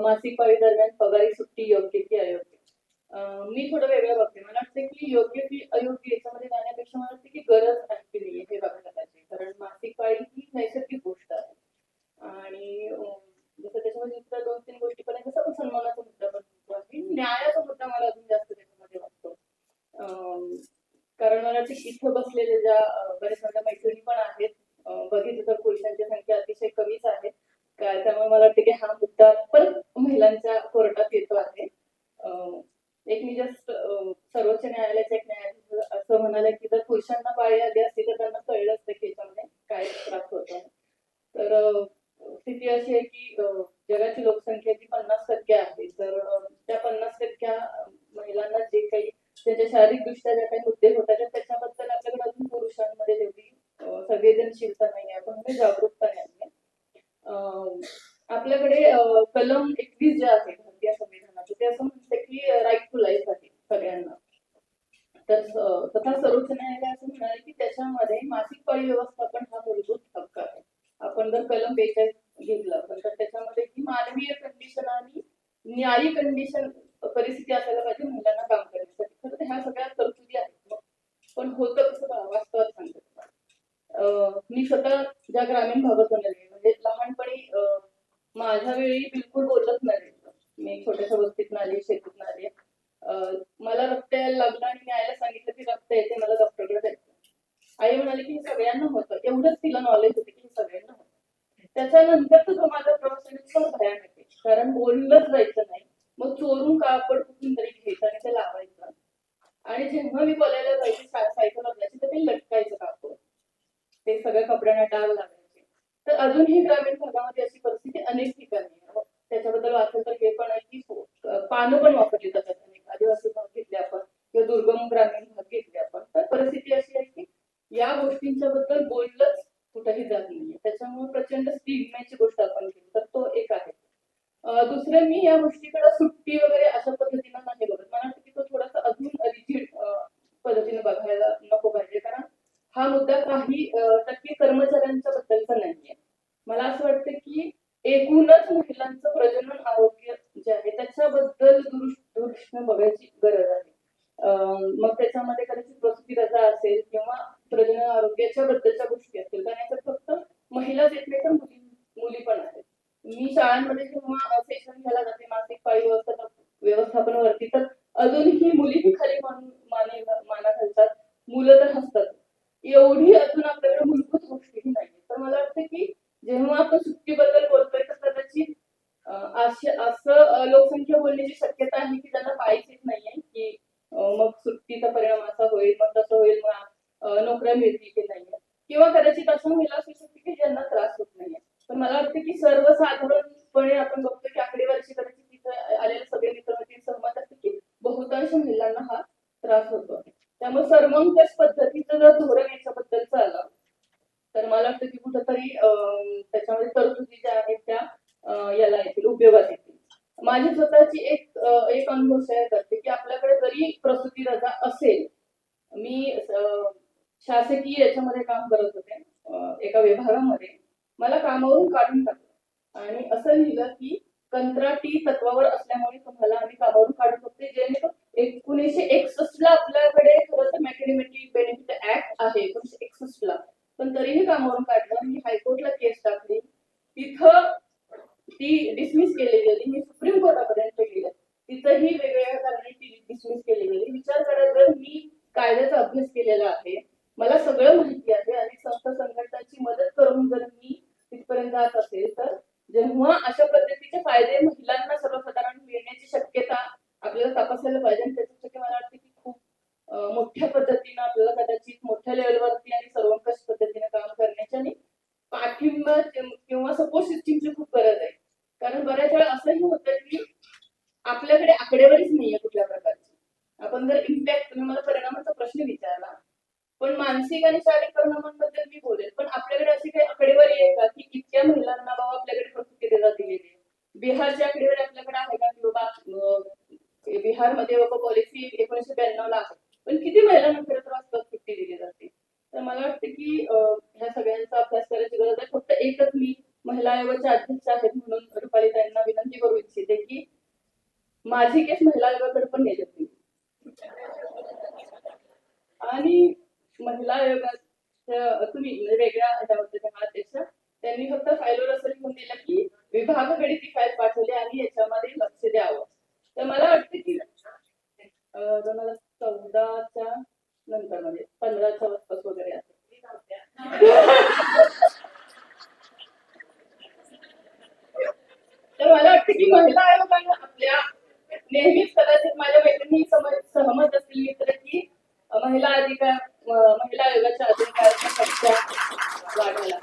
मासिक पाळी दरम्यान पगारी सुट्टी योग्य की अयोग्य? मी थोडं वेगळं बघते. मला वाटतं की योग्य की अयोग्य याच्यामध्ये जाण्यापेक्षा मला वाटतं की गरज आहे की नाही हे बघायला पाहिजे. कारण मासिक पाळी ही नैसर्गिक गोष्ट आहे आणि जसं त्याच्यामध्ये इतर 2-3 गोष्टीपर्यंत जसं आपण सन्मानाचा मुद्दा पण म्हणतो आहे, न्यायाचा मुद्दा मला अजून जास्त त्याच्यामध्ये वाटतो. कारण मला वाटतं की इथं बसलेले ज्या बऱ्याच माझ्या मैत्रिणी पण आहेत, बघितलं तर पुरुषांची संख्या अतिशय कमीच आहे. त्यामुळे मला वाटतं की हा मुद्दा परत महिलांच्या कोर्टात येतो आहे. एक मी जस्ट सर्वोच्च न्यायालयाचे एक न्यायाधीश असं म्हणाले की जर पुरुषांना पाळी आली असती तर त्यांना कळलं असतं की याच्यामध्ये काय त्रास होतो. तर स्थिती अशी आहे की जगाची लोकसंख्या जी 50% आहे, तर त्या 50% महिलांना जे काही त्यांच्या शारीरिकदृष्ट्या ज्या काही मुद्दे होतात त्याच्याबद्दल आपल्याकडे अजून पुरुषांमध्ये तेवढी संवेदनशीलता नाही आहे, पण जागरूकता नाही आहे. आपल्याकडे कलम 21 जे आहे भारतीय संविधानाचे ते असं म्हणते की राईट टू लाईफ आहे सगळ्यांना. तर तथा सर्वोच्च न्यायालय असं म्हणाले की त्याच्यामध्ये मासिक पाळी व्यवस्थापन हा मूलभूत हक्क आहे. आपण जर कलम 42 घेतलं तर त्याच्यामध्ये ही मानवीय कंडिशन आणि न्यायी कंडिशन परिस्थिती असायला पाहिजे महिलांना काम करण्यासाठी. खरं तर ह्या सगळ्या तरतुदी आहेत, पण होतं कसं वास्तवात सांगते. मी स्वतः ज्या ग्रामीण भागातून आले म्हणजे लहानपणी माझ्या वेळी बिलकुल बोलत नाही. मी छोट्याशा वस्तीतून आली, शेतीतून आली. मला रक्त यायला लागलं आणि मी आईला सांगितलं की रक्त येते, मला डॉक्टरकडे जायचं. आई म्हणाली की हे सगळ्यांना होतं. एवढंच तिला नॉलेज होते की हे सगळ्यांना होतं. त्याच्यानंतर जो माझा प्रवास आहे तो भयानक आहे. कारण बोललंच जायचं नाही. मग चोरून कापड कुठून तरी घ्यायचं आणि ते लावायचं. आणि जेव्हा मी बोलायला जायची सायकल वापरायची तर ते लटकायचं कापड. ते सगळ्या कपड्यांना डाग लागायचे. तर अजूनही ग्रामीण भागामध्ये अशी परिस्थिती अनेक ठिकाणी आहे. त्याच्याबद्दल वाचलं तर हे पण आहे की पानं पण वापरली जातात. अनेक आदिवासी भाग घेतले आपण किंवा दुर्गम ग्रामीण भाग घेतले आपण, तर परिस्थिती अशी आहे की या गोष्टींच्या बद्दल बोललंच कुठेही जात नाहीये. त्याच्यामुळे प्रचंड स्टिग्माची गोष्ट आपण केली तर तो एक आहे. दुसरं मी या गोष्टीकडे सुट्टी वगैरे अशा पद्धतीनं नाही बघत. मला वाटतं की तो थोडासा अजून रिजिड पद्धतीने बघायला नको पाहिजे. कारण हा मुद्दा काही टक्के कर्मचाऱ्यांच्या बद्दलचा नाहीये. मला असं वाटतं की एकूणच महिलांचं प्रजनन आरोग्य जे आहे त्याच्याबद्दल दृष्टीने बघायची गरज आहे. मग त्याच्यामध्ये कदाचित प्रसूती रजा असेल किंवा प्रजनन आरोग्याच्या बद्दलच्या गोष्टी असतील, तर याच्यात फक्त महिलाच येत नाही तर मुली पण आहेत. मी शाळांमध्ये जेव्हा सेशन घ्यायला जाते मासिक पाळी व्यवस्थापनावरती, तर अजूनही मुलीही खाली माना घालतात, मुलं तर हसतात. एवढी अजून आपल्याकडे मूलभूत गोष्टीही नाही. तर मला वाटतं की जेव्हा आपण सुट्टीबद्दल बोलतोय तर कदाचित असं लोकसंख्या बोलण्याची शक्यता आहे की त्यांना पाळीच येत नाहीये की मग सुट्टीचा परिणाम असा होईल, मग तसं होईल, मग नोकऱ्या मिळतील की नाही, किंवा कदाचित असं महिला असू शकते की ज्यांना त्रास होत नाहीये. पण मला वाटतं की सर्वसाधारणपणे आपण बघतो की आकडेवारीची कदाचित तिथे आलेले सगळे मित्रमैत्रिणी सहमत असते की बहुतांश महिलांना हा त्रास होतो. त्यामुळे सर्वंकष पद्धतीचं जर धोरण याच्याबद्दलचं आलं तर मला वाटतं की कुठंतरी त्याच्यामध्ये तरतुदी ज्या आहेत त्या याला येतील, उपयोगात येतील. माझी स्वतःची एक अनुभव शेअर करते की आपल्याकडे जरी प्रसूती रजा असेल, मी शासकीय याच्यामध्ये काम करत होते एका विभागामध्ये. मला कामावरून काढून टाकलं आणि असं लिहिलं की कंत्राटी तत्वावर असल्यामुळे तुम्हाला आम्ही कामावरून काढू शकतो. जेणेकरून 1961 ला आपल्याकडे खरं तर मॅटर्निटी बेनिफिट ऍक्ट आहे 1961 ला, पण तरीही कामावरून काढलं. मी हायकोर्टला केस टाकली, तिथं ती डिसमिस केली गेली. मी सुप्रीम कोर्टापर्यंत गेले, तिथंही वेगवेगळ्या कारणाने ती डिसमिस केली गेली. विचार करा, जर मी कायद्याचा अभ्यास केलेला आहे, मला सगळं माहिती आहे आणि संस्था संघटनांची मदत करून जर मी तिथपर्यंत जात असेल, तर जेव्हा अशा पद्धतीचे फायदे महिलांना सर्वसाधारण मिळण्याची शक्यता आपल्याला तपासायला पाहिजे. आणि त्याच्यासाठी मला वाटतं की खूप मोठ्या पद्धतीनं आपल्याला कदाचित मोठ्या लेवलवरती आणि सर्वंकष पद्धतीने काम करण्याची आणि पाठिंबा किंवा सपोर्ट सिस्टीमची खूप गरज आहे. कारण बऱ्याच वेळा असंही होतं की आपल्याकडे आकडेवारीच नाहीये कुठल्या प्रकारची. आपण जर इम्पॅक्ट, तुम्ही मला परिणामाचा प्रश्न विचारला, पण मानसिक आणि शारीरिक परिणामांबद्दल मी बोलेल, पण आपल्याकडे अशी काही आकडेवारी आहे का की इतक्या महिलांना बाबा आपल्याकडे प्रसूती रजा दिलेली आहे? बिहारची आकडेवारी आपल्याकडे आहे का की बाबा बिहारमध्ये बाबा पॉलिसी 1992 ला आहे, पण किती महिलांना खरं तर वास्तवात सुट्टी दिली जाते? तर मला वाटतं की ह्या सगळ्यांचा अभ्यास करायची गरज आहे. फक्त एकच मी महिला आयोगाच्या अध्यक्ष आहेत म्हणून रुपाली ताईंना विनंती करू इच्छिते माझी केस महिला आयोगाकडे पण नेली होती आणि महिला आयोगाच्या तुम्ही म्हणजे वेगळ्या ह्याच्यावरती हा अध्यक्ष त्यांनी फक्त फाईलवर असं लिहून दिलं की विभागाकडे ती फाईल पाठवली आणि याच्यामध्ये लक्ष द्यावं. तर मला वाटतं की 2014च्या नंतर म्हणजे 15च्या आसपास वगैरे असेल. तर मला वाटतं की महिला आयोगाने आपल्या नेहमीच कदाचित माझ्या मैत्रिणी सहमत असतील मित्र की महिला आयोगाच्या अधिकाराच्या संख्या वाढायला